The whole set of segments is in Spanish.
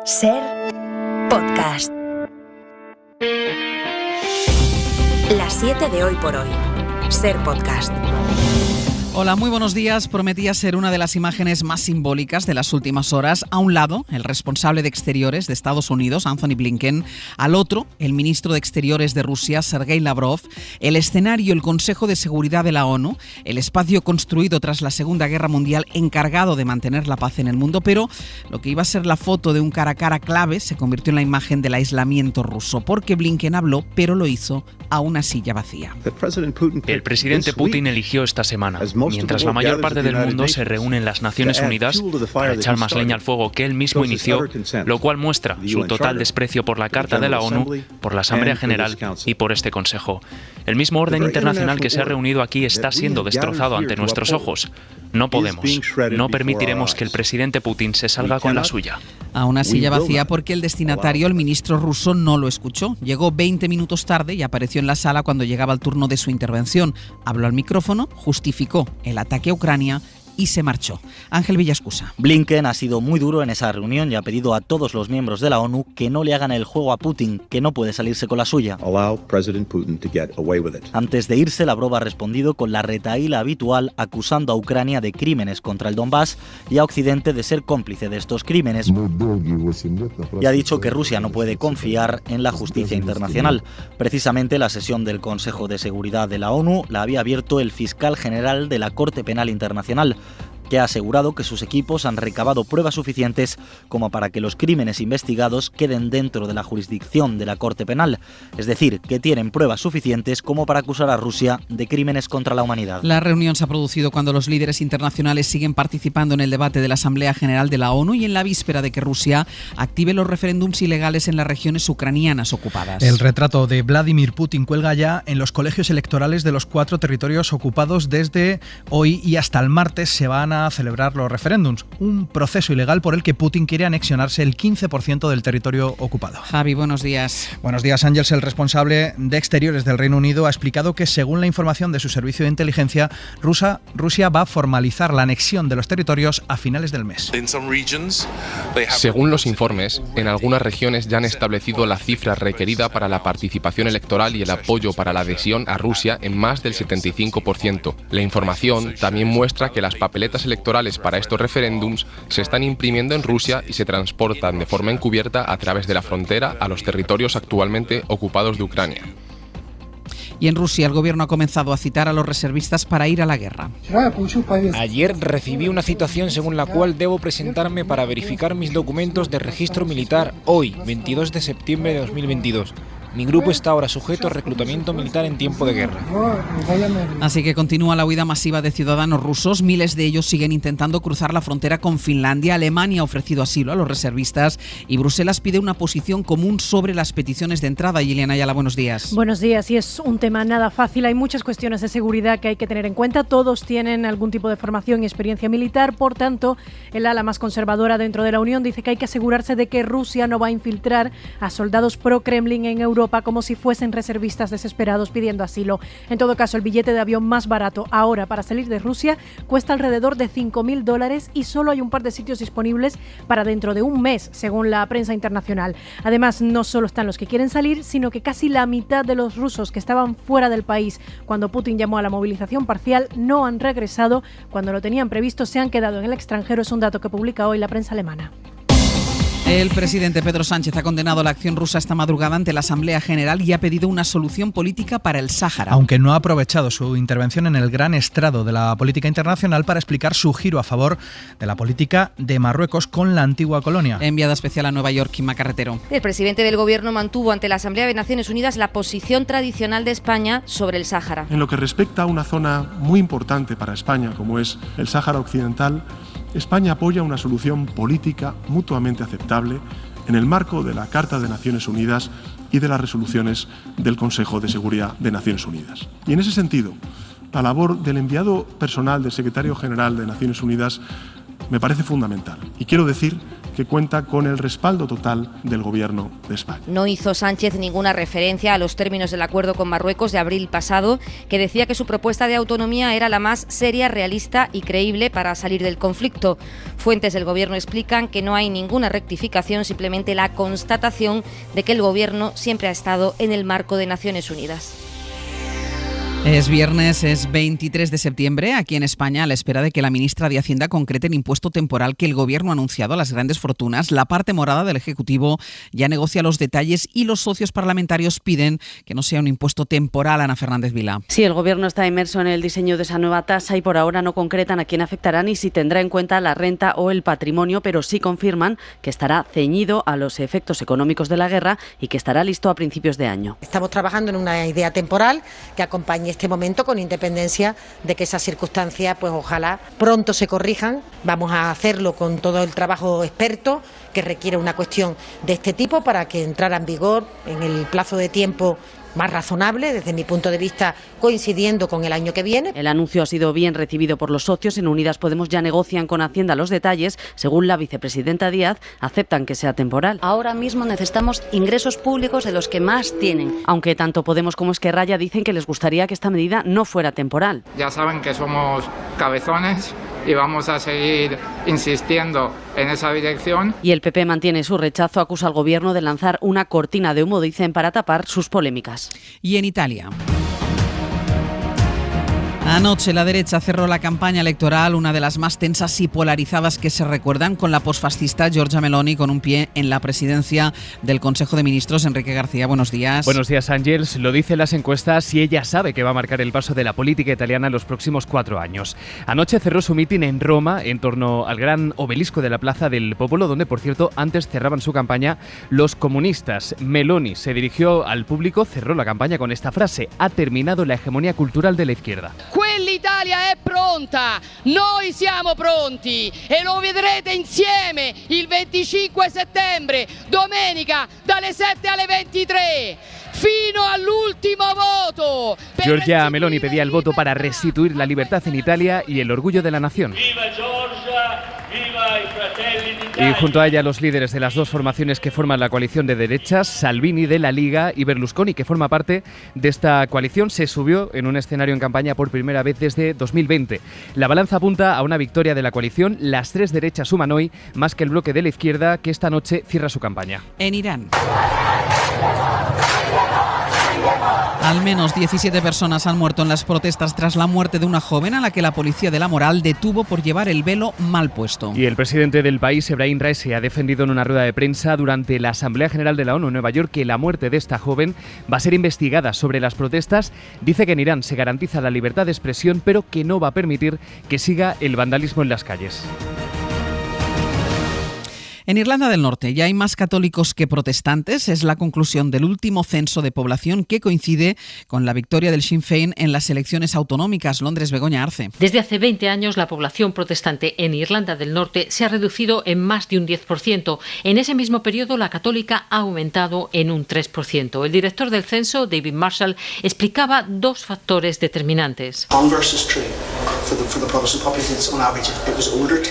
Ser Podcast. Las 7 de hoy por hoy. Ser Podcast. Hola, muy buenos días. Prometía ser una de las imágenes más simbólicas de las últimas horas. A un lado, el responsable de Exteriores de Estados Unidos, Anthony Blinken. Al otro, el ministro de Exteriores de Rusia, Sergei Lavrov. El escenario, el Consejo de Seguridad de la ONU. El espacio construido tras la Segunda Guerra Mundial encargado de mantener la paz en el mundo. Pero lo que iba a ser la foto de un cara a cara clave se convirtió en la imagen del aislamiento ruso. Porque Blinken habló, pero lo hizo a una silla vacía. El presidente Putin eligió esta semana, mientras la mayor parte del mundo se reúne en las Naciones Unidas para echar más leña al fuego que él mismo inició, lo cual muestra su total desprecio por la Carta de la ONU, por la Asamblea General y por este Consejo. El mismo orden internacional que se ha reunido aquí está siendo destrozado ante nuestros ojos. No podemos, no permitiremos que el presidente Putin se salga con la suya. A una silla vacía porque el destinatario, el ministro ruso, no lo escuchó. Llegó 20 minutos tarde y apareció en la sala cuando llegaba el turno de su intervención. Habló al micrófono, justificó el ataque a Ucrania y se marchó. Ángel Villascusa. Blinken ha sido muy duro en esa reunión y ha pedido a todos los miembros de la ONU que no le hagan el juego a Putin, que no puede salirse con la suya. Antes de irse, Lavrov ha respondido con la retahíla habitual, acusando a Ucrania de crímenes contra el Donbass y a Occidente de ser cómplice de estos crímenes. Y ha dicho que Rusia no puede confiar en la justicia internacional. Precisamente la sesión del Consejo de Seguridad de la ONU la había abierto el fiscal general de la Corte Penal Internacional, que ha asegurado que sus equipos han recabado pruebas suficientes como para que los crímenes investigados queden dentro de la jurisdicción de la Corte Penal, es decir, que tienen pruebas suficientes como para acusar a Rusia de crímenes contra la humanidad. La reunión se ha producido cuando los líderes internacionales siguen participando en el debate de la Asamblea General de la ONU y en la víspera de que Rusia active los referéndums ilegales en las regiones ucranianas ocupadas. El retrato de Vladimir Putin cuelga ya en los colegios electorales de los 4 territorios ocupados. Desde hoy y hasta el martes se van a celebrar los referéndums, un proceso ilegal por el que Putin quiere anexionarse el 15% del territorio ocupado. Javi, buenos días. Buenos días, Ángels. El responsable de Exteriores del Reino Unido ha explicado que, según la información de su servicio de inteligencia, Rusia va a formalizar la anexión de los territorios a finales del mes. Según los informes, en algunas regiones ya han establecido la cifra requerida para la participación electoral y el apoyo para la adhesión a Rusia en más del 75%. La información también muestra que las papeletas electorales para estos referéndums se están imprimiendo en Rusia y se transportan de forma encubierta a través de la frontera a los territorios actualmente ocupados de Ucrania. Y en Rusia el gobierno ha comenzado a citar a los reservistas para ir a la guerra. Ayer recibí una citación según la cual debo presentarme para verificar mis documentos de registro militar hoy, 22 de septiembre de 2022. Mi grupo está ahora sujeto a reclutamiento militar en tiempo de guerra. Así que continúa la huida masiva de ciudadanos rusos. Miles de ellos siguen intentando cruzar la frontera con Finlandia. Alemania ha ofrecido asilo a los reservistas y Bruselas pide una posición común sobre las peticiones de entrada. Yelena Ayala, buenos días. Buenos días. Y es un tema nada fácil. Hay muchas cuestiones de seguridad que hay que tener en cuenta. Todos tienen algún tipo de formación y experiencia militar. Por tanto, el ala más conservadora dentro de la Unión dice que hay que asegurarse de que Rusia no va a infiltrar a soldados pro-Kremlin en Europa como si fuesen reservistas desesperados pidiendo asilo. En todo caso, el billete de avión más barato ahora para salir de Rusia cuesta alrededor de $5.000 y solo hay un par de sitios disponibles para dentro de un mes, según la prensa internacional. Además, no solo están los que quieren salir, sino que casi la mitad de los rusos que estaban fuera del país cuando Putin llamó a la movilización parcial no han regresado. Cuando lo tenían previsto, se han quedado en el extranjero. Es un dato que publica hoy la prensa alemana. El presidente Pedro Sánchez ha condenado la acción rusa esta madrugada ante la Asamblea General y ha pedido una solución política para el Sáhara. Aunque no ha aprovechado su intervención en el gran estrado de la política internacional para explicar su giro a favor de la política de Marruecos con la antigua colonia. Enviada especial a Nueva York, Quima Carretero. El presidente del Gobierno mantuvo ante la Asamblea de Naciones Unidas la posición tradicional de España sobre el Sáhara. En lo que respecta a una zona muy importante para España, como es el Sáhara Occidental, España apoya una solución política mutuamente aceptable en el marco de la Carta de Naciones Unidas y de las resoluciones del Consejo de Seguridad de Naciones Unidas. Y en ese sentido, la labor del enviado personal del secretario general de Naciones Unidas me parece fundamental. Y quiero decir que cuenta con el respaldo total del Gobierno de España. No hizo Sánchez ninguna referencia a los términos del acuerdo con Marruecos de abril pasado, que decía que su propuesta de autonomía era la más seria, realista y creíble para salir del conflicto. Fuentes del Gobierno explican que no hay ninguna rectificación, simplemente la constatación de que el Gobierno siempre ha estado en el marco de Naciones Unidas. Es viernes, es 23 de septiembre, aquí en España, a la espera de que la ministra de Hacienda concrete el impuesto temporal que el Gobierno ha anunciado a las grandes fortunas. La parte morada del Ejecutivo ya negocia los detalles y los socios parlamentarios piden que no sea un impuesto temporal. Ana Fernández Vila. Sí, el Gobierno está inmerso en el diseño de esa nueva tasa y por ahora no concretan a quién afectará ni si tendrá en cuenta la renta o el patrimonio, pero sí confirman que estará ceñido a los efectos económicos de la guerra y que estará listo a principios de año. Estamos trabajando en una idea temporal que acompañe este momento, con independencia de que esas circunstancias pues ojalá pronto se corrijan. Vamos a hacerlo con todo el trabajo experto que requiere una cuestión de este tipo para que entrara en vigor en el plazo de tiempo más razonable, desde mi punto de vista, coincidiendo con el año que viene. El anuncio ha sido bien recibido por los socios. En Unidas Podemos ya negocian con Hacienda los detalles. Según la vicepresidenta Díaz, aceptan que sea temporal. Ahora mismo necesitamos ingresos públicos de los que más tienen. Aunque tanto Podemos como Esquerra ya dicen que les gustaría que esta medida no fuera temporal. Ya saben que somos cabezones y vamos a seguir insistiendo en esa dirección. Y el PP mantiene su rechazo, acusa al Gobierno de lanzar una cortina de humo, dicen, para tapar sus polémicas. Y en Italia. Anoche la derecha cerró la campaña electoral, una de las más tensas y polarizadas que se recuerdan, con la posfascista Giorgia Meloni con un pie en la presidencia del Consejo de Ministros. Enrique García, buenos días. Buenos días, Ángels. Lo dicen las encuestas y ella sabe que va a marcar el paso de la política italiana en los próximos 4 años. Anoche cerró su mitin en Roma, en torno al gran obelisco de la Plaza del Popolo, donde, por cierto, antes cerraban su campaña los comunistas. Meloni se dirigió al público, cerró la campaña con esta frase: ha terminado la hegemonía cultural de la izquierda. L'Italia è pronta, noi siamo pronti e lo vedrete insieme il 25 settembre, domenica dalle 7 alle 23. Fino all'ultimo voto. Giorgia Meloni pedía el voto para restituir la libertad en Italia y el orgullo de la nación. Viva Giorgia, viva i fratelli d'Italia. Y junto a ella los líderes de las dos formaciones que forman la coalición de derechas, Salvini de la Liga y Berlusconi, que forma parte de esta coalición, se subió en un escenario en campaña por primera vez desde 2020. La balanza apunta a una victoria de la coalición. Las tres derechas suman hoy más que el bloque de la izquierda, que esta noche cierra su campaña. En Irán. Al menos 17 personas han muerto en las protestas tras la muerte de una joven a la que la policía de la moral detuvo por llevar el velo mal puesto. Y el presidente del país, Ebrahim Raisi, ha defendido en una rueda de prensa durante la Asamblea General de la ONU en Nueva York que la muerte de esta joven va a ser investigada. Sobre las protestas, dice que en Irán se garantiza la libertad de expresión, pero que no va a permitir que siga el vandalismo en las calles. En Irlanda del Norte ya hay más católicos que protestantes. Es la conclusión del último censo de población, que coincide con la victoria del Sinn Féin en las elecciones autonómicas. Londres, Begoña Arce. Desde hace 20 años la población protestante en Irlanda del Norte se ha reducido en más de un 10%. En ese mismo periodo la católica ha aumentado en un 3%. El director del censo, David Marshall, explicaba dos factores determinantes.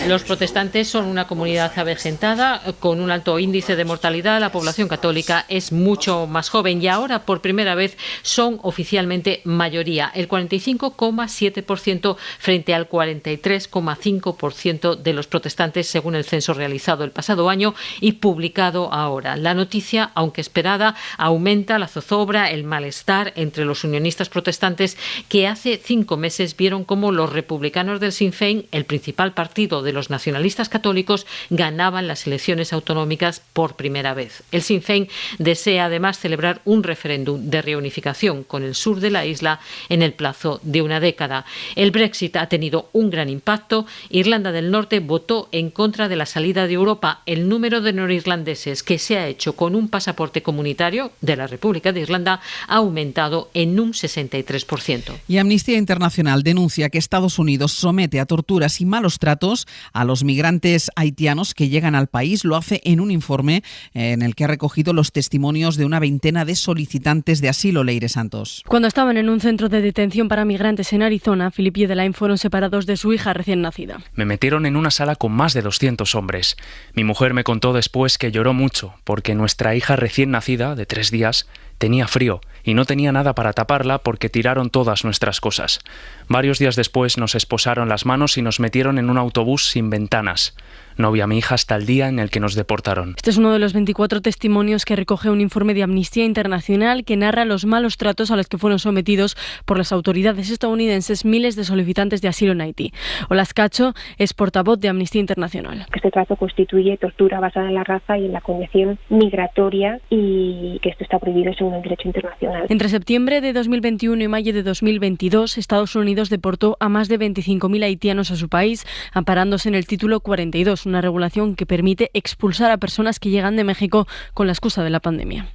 Los protestantes son una comunidad avejentada, con un alto índice de mortalidad. La población católica es mucho más joven y ahora por primera vez son oficialmente mayoría, el 45,7% frente al 43,5% de los protestantes, según el censo realizado el pasado año y publicado ahora. La noticia, aunque esperada, aumenta la zozobra, el malestar entre los unionistas protestantes, que hace 5 meses vieron cómo los republicanos del Sinn Féin, el principal partido de los nacionalistas católicos, ganaban las elecciones autonómicas por primera vez. El Sinn Féin desea además celebrar un referéndum de reunificación con el sur de la isla en el plazo de una década. El Brexit ha tenido un gran impacto. Irlanda del Norte votó en contra de la salida de Europa. El número de norirlandeses que se ha hecho con un pasaporte comunitario de la República de Irlanda ha aumentado en un 63%. Y Amnistía Internacional denuncia que Estados Unidos somete a torturas y malos tratos a los migrantes haitianos que llegan al país País lo hace en un informe en el que ha recogido los testimonios de una veintena de solicitantes de asilo. Leire Santos. Cuando estaban en un centro de detención para migrantes en Arizona, Philip y Edelaine fueron separados de su hija recién nacida. Me metieron en una sala con más de 200 hombres. Mi mujer me contó después que lloró mucho porque nuestra hija recién nacida, de 3 días, tenía frío y no tenía nada para taparla porque tiraron todas nuestras cosas. Varios días después nos esposaron las manos y nos metieron en un autobús sin ventanas. No vi a mi hija hasta el día en el que nos deportaron. Este es uno de los 24 testimonios que recoge un informe de Amnistía Internacional que narra los malos tratos a los que fueron sometidos por las autoridades estadounidenses miles de solicitantes de asilo en Haití. Olas Cacho es portavoz de Amnistía Internacional. Este trato constituye tortura basada en la raza y en la condición migratoria y que esto está prohibido según el derecho internacional. Entre septiembre de 2021 y mayo de 2022, Estados Unidos deportó a más de 25.000 haitianos a su país, amparándose en el título 42, una regulación que permite expulsar a personas que llegan de México con la excusa de la pandemia.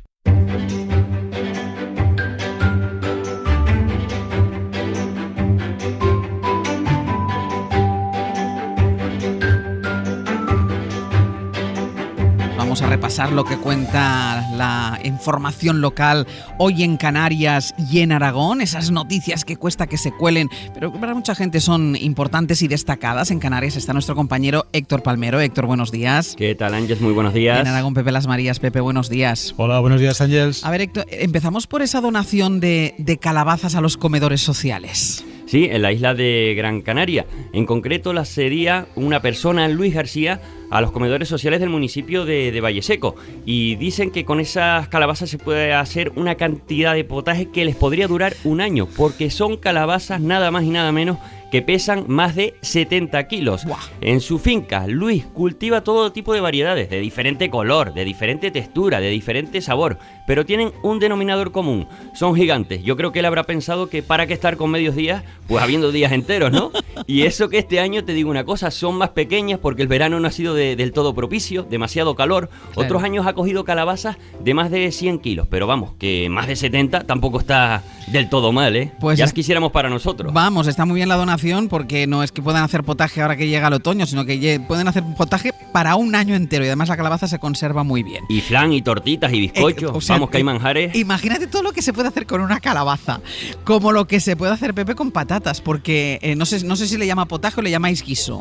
Vamos a repasar lo que cuenta la información local hoy en Canarias y en Aragón, esas noticias que cuesta que se cuelen, pero que para mucha gente son importantes y destacadas. En Canarias está nuestro compañero Héctor Palmero. Héctor, buenos días. ¿Qué tal, Ángeles? Muy buenos días. En Aragón, Pepe Las Marías. Pepe, buenos días. Hola, buenos días, Ángeles. A ver, Héctor, empezamos por esa donación de calabazas a los comedores sociales. Sí, en la isla de Gran Canaria. En concreto, la cedía una persona, Luis García, a los comedores sociales del municipio de Valleseco. Y dicen que con esas calabazas se puede hacer una cantidad de potaje que les podría durar un año, porque son calabazas nada más y nada menos que pesan más de 70 kilos. ¡Wow! En su finca, Luis cultiva todo tipo de variedades, de diferente color, de diferente textura, de diferente sabor, pero tienen un denominador común: son gigantes. Yo creo que él habrá pensado que para qué estar con medios días, pues habiendo días enteros, ¿no? Y eso que este año, te digo una cosa, son más pequeñas porque el verano no ha sido del todo propicio, demasiado calor. Claro. Otros años ha cogido calabazas de más de 100 kilos, pero vamos, que más de 70 tampoco está del todo mal, ¿eh? Pues ya quisiéramos para nosotros. Vamos, está muy bien la donación, porque no es que puedan hacer potaje ahora que llega el otoño, sino que pueden hacer potaje para un año entero, y además la calabaza se conserva muy bien. Y flan, y tortitas, y bizcochos, o sea, vamos, que hay manjares. Imagínate todo lo que se puede hacer con una calabaza, como lo que se puede hacer, Pepe, con patatas, porque no sé si le llama potaje o le llamáis guiso.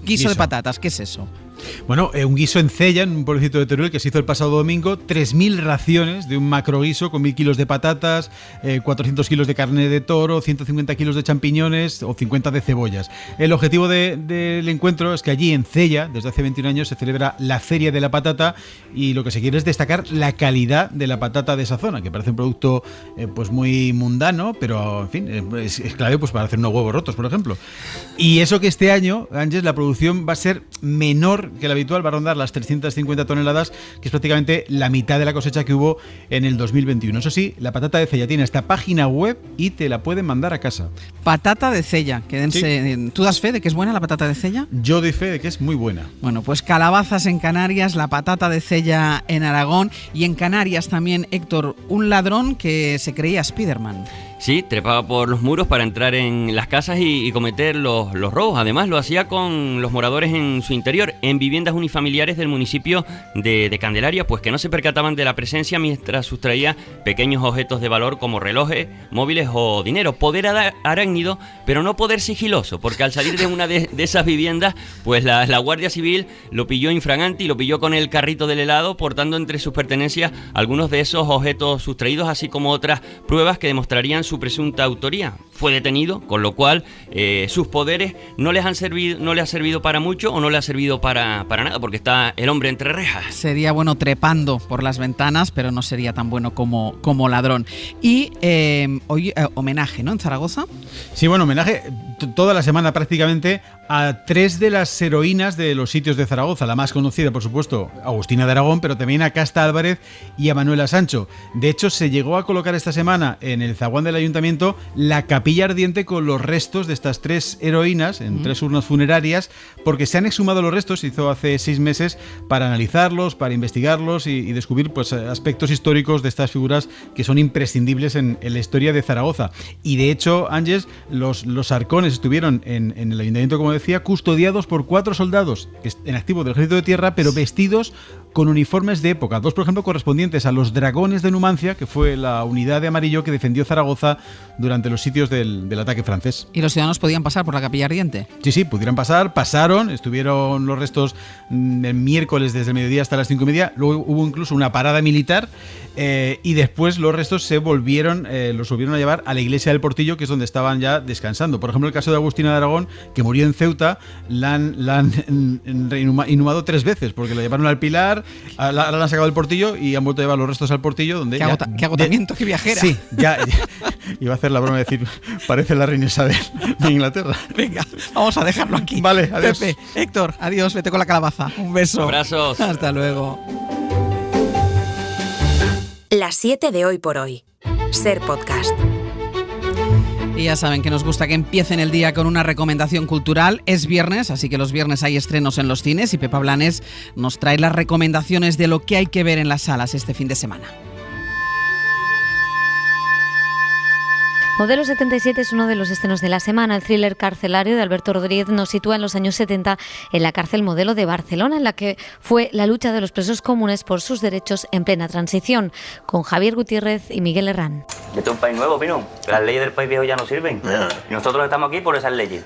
Guiso de patatas, ¿qué es eso? Bueno, un guiso en Cella, en un pueblecito de Teruel, que se hizo el pasado domingo, 3.000 raciones de un macro guiso con 1.000 kilos de patatas, 400 kilos de carne de toro, 150 kilos de champiñones o 50 de cebollas. El objetivo del encuentro es que allí en Cella, desde hace 21 años, se celebra la Feria de la Patata, y lo que se quiere es destacar la calidad de la patata de esa zona, que parece un producto pues muy mundano, pero en fin, es clave pues para hacer unos huevos rotos, por ejemplo. Y eso que este año, Ángeles, la producción va a ser menor que la habitual, va a rondar las 350 toneladas, que es prácticamente la mitad de la cosecha que hubo en el 2021. Eso sí, la patata de Cella tiene esta página web y te la pueden mandar a casa. Patata de Cella, quédense. Sí. ¿Tú das fe de que es buena la patata de Cella? Yo doy fe de que es muy buena. Bueno, pues calabazas en Canarias, la patata de Cella en Aragón, y en Canarias también, Héctor, un ladrón que se creía Spiderman. Sí, trepaba por los muros para entrar en las casas y cometer los robos. Además, lo hacía con los moradores en su interior, en viviendas unifamiliares del municipio de Candelaria, pues que no se percataban de la presencia mientras sustraía pequeños objetos de valor como relojes, móviles o dinero. Poder arácnido, pero no poder sigiloso, porque al salir de una de esas viviendas, pues la Guardia Civil lo pilló infraganti y lo pilló con el carrito del helado, portando entre sus pertenencias algunos de esos objetos sustraídos, así como otras pruebas que demostrarían su presunta autoría. Fue detenido, con lo cual sus poderes no le ha servido para mucho, o no le ha servido para nada, porque está el hombre entre rejas. Sería bueno trepando por las ventanas, pero no sería tan bueno como ladrón. Y hoy homenaje, ¿no?, en Zaragoza. Sí, bueno, homenaje toda la semana prácticamente a 3 de las heroínas de los sitios de Zaragoza. La más conocida, por supuesto, Agustina de Aragón, pero también a Casta Álvarez y a Manuela Sancho. De hecho, se llegó a colocar esta semana en el zaguán del ayuntamiento la capilla capilla ardiente con los restos de estas 3 heroínas en 3 urnas funerarias, porque se han exhumado los restos, se hizo hace 6 meses, para analizarlos, para investigarlos y descubrir pues, aspectos históricos de estas figuras que son imprescindibles en la historia de Zaragoza. Y de hecho, Ángeles, los arcones estuvieron en el ayuntamiento, como decía, custodiados por 4 soldados en activo del Ejército de Tierra, pero vestidos con uniformes de época. 2, por ejemplo, correspondientes a los dragones de Numancia, que fue la unidad de amarillo que defendió Zaragoza durante los sitios del ataque francés. ¿Y los ciudadanos podían pasar por la capilla ardiente? Sí, pudieron pasar, pasaron, estuvieron los restos el miércoles desde el mediodía hasta las 5:30, luego hubo incluso una parada militar y después los restos los volvieron a llevar a la iglesia del Portillo, que es donde estaban ya descansando. Por ejemplo, el caso de Agustina de Aragón, que murió en Ceuta, la han inhumado 3 veces, porque la llevaron al Pilar, la han sacado del Portillo y han vuelto a llevar los restos al Portillo, donde qué agotamiento, qué viajera. Sí, ya iba a hacer la broma de decir, parece la reina Isabel de Inglaterra. Venga, vamos a dejarlo aquí. Vale, adiós. Pepe, Héctor, adiós, vete con la calabaza. Un beso. Abrazos. Hasta luego. Las 7 de Hoy por Hoy. Ser Podcast. Y ya saben que nos gusta que empiecen el día con una recomendación cultural. Es viernes, así que los viernes hay estrenos en los cines y Pepa Blanes nos trae las recomendaciones de lo que hay que ver en las salas este fin de semana. Modelo 77 es uno de los estrenos de la semana. El thriller carcelario de Alberto Rodríguez nos sitúa en los años 70 en la cárcel Modelo de Barcelona, en la que fue la lucha de los presos comunes por sus derechos en plena transición, con Javier Gutiérrez y Miguel Herrán. Esto es un país nuevo, Pino. Las leyes del país viejo ya no sirven. Y nosotros estamos aquí por esas leyes.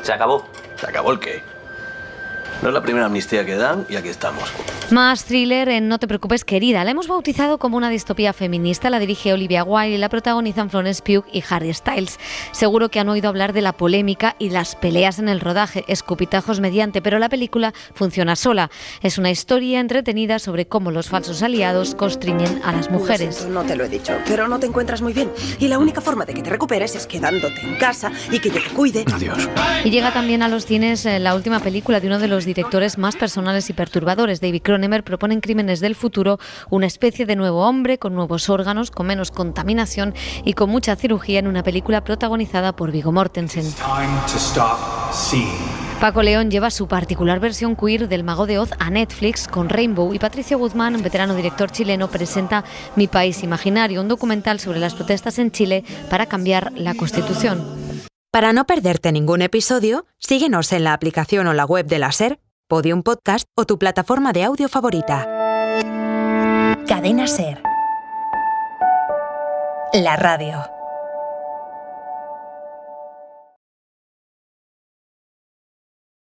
Se acabó. ¿Se acabó el qué? No es la primera amnistía que dan y aquí estamos. Más thriller en No te preocupes, querida. La hemos bautizado como una distopía feminista. La dirige Olivia Wilde y la protagonizan Florence Pugh y Harry Styles. Seguro que han oído hablar de la polémica y las peleas en el rodaje, escupitajos mediante, pero la película funciona sola. Es una historia entretenida sobre cómo los falsos aliados constriñen a las mujeres. Lo siento, no te lo he dicho, pero no te encuentras muy bien. Y la única forma de que te recuperes es quedándote en casa y que yo te cuide. Adiós. Y llega también a los cines la última película de uno de los directores más personales y perturbadores. David Cronenberg propone en Crímenes del futuro una especie de nuevo hombre con nuevos órganos, con menos contaminación y con mucha cirugía, en una película protagonizada por Viggo Mortensen. Paco León lleva su particular versión queer del Mago de Oz a Netflix con Rainbow, y Patricio Guzmán, un veterano director chileno, presenta Mi país imaginario, un documental sobre las protestas en Chile para cambiar la Constitución. Para no perderte ningún episodio, síguenos en la aplicación o la web de la SER, Podium Podcast o tu plataforma de audio favorita. Cadena SER. La radio.